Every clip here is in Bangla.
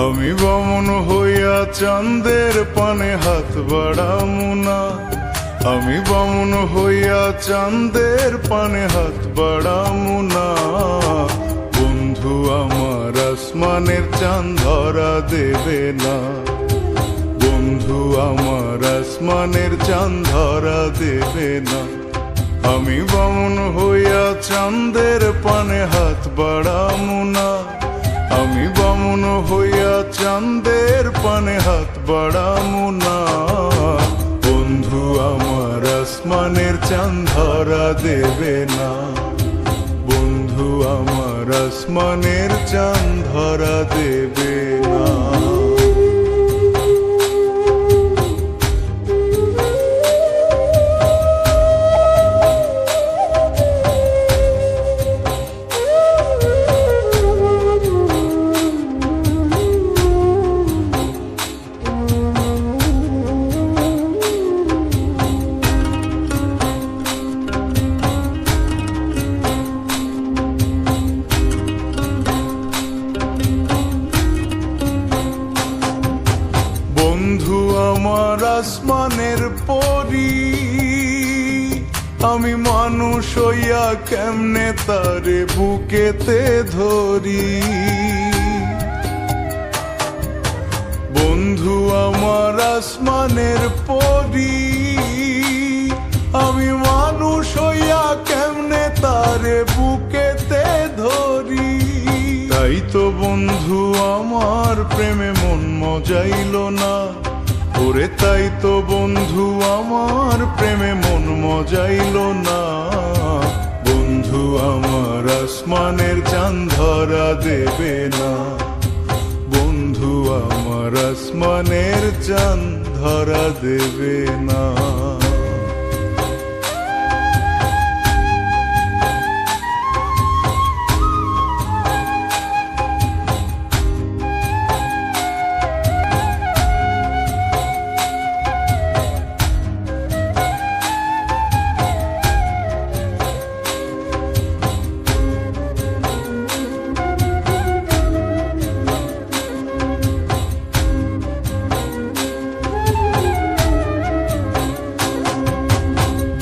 আমি বামন হইয়া চাঁদের পানে হাত বাড়ামু না। আমি বামন হইয়া চাঁদের পানে হাত বাড়ামু না। বন্ধু আমার আসমানের চাঁদ ধরা দেবে না। বন্ধু আমার আসমানের চাঁদ ধরা দেবে না। আমি বামন হইয়া চাঁদের পানে হাত বাড়ামু না। আমি বামন হইয়া চাঁদের পানে হাত বাড়ামু না। বন্ধু আমার আসমানের চাঁদ ধরা দেবে না। বন্ধু আমার আসমানের চাঁদ ধরা দেবে না। বন্ধু আমার আসমানের পরি, আমি মানুষ হইয়া কেমনে তারে বুকেতে ধরি। বন্ধু আমার আসমানের পরি, আমি মানুষ হইয়া কেমনে তারে বুকেতে ধরি। তাই তো বন্ধু আমার প্রেমে মন মজাইল না। ওরে তাই তো বন্ধু আমার প্রেমে মন মজাইল না। বন্ধু আমার আসমানের চাঁদ ধরা দেবে না। বন্ধু আমার আসমানের চাঁদ ধরা দেবে না।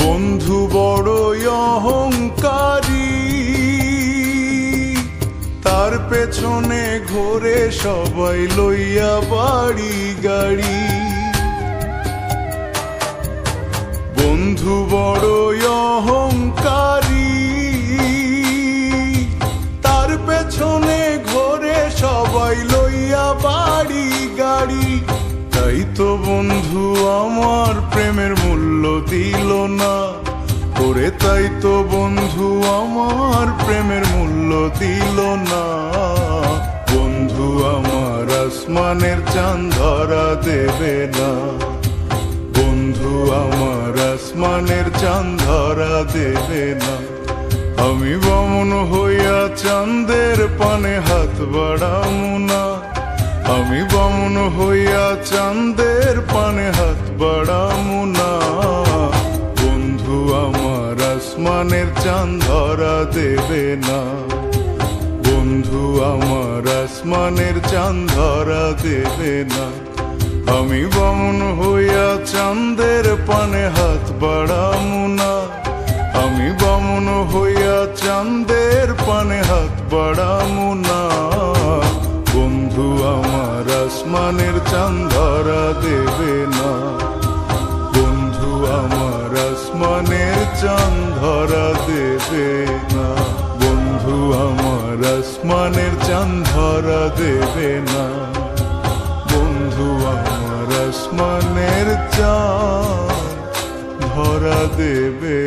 বন্ধু বড়ই অহংকারী, তার পেছনে ঘোরে সবাই লইয়া বাড়ি গাড়ি। বন্ধু বড়ই অহংকারী, তার পেছনে ঘোরে সবাই লইয়া বাড়ি গাড়ি। তাই তো বন্ধু আমার প্রেমের মূল্য দিল না। ওরে তাই তো বন্ধু আমার প্রেমের মূল্য দিল না। বন্ধু আমার আসমানের চাঁদ ধরা দেবে না। বন্ধু আমার আসমানের চাঁদ ধরা দেবে না। আমি বামন হইয়া চাঁদের পানে হাত বাড়ামু না। আমি বামন হইয়া চাঁদের পানে হাত বাড়ামু না। বন্ধু আমার আসমানের চাঁদ ধরা দেবে না। বন্ধু আমার আসমানের চাঁদ ধরা দেবে না। আমি বামন হইয়া চাঁদের পানে হাত বাড়ামু না। আমি বামন হইয়া চাঁদের পানে হাত বাড়ামু না। বন্ধু আমার আসমানের চাঁদ ধরা দেবে না। বন্ধু আমার আসমানের চাঁদ ধরা দেবে না। বন্ধু আমার আসমানের চাঁদ ধরা দেবে না। বন্ধু আমার আসমানের চাঁদ ধরা দেবে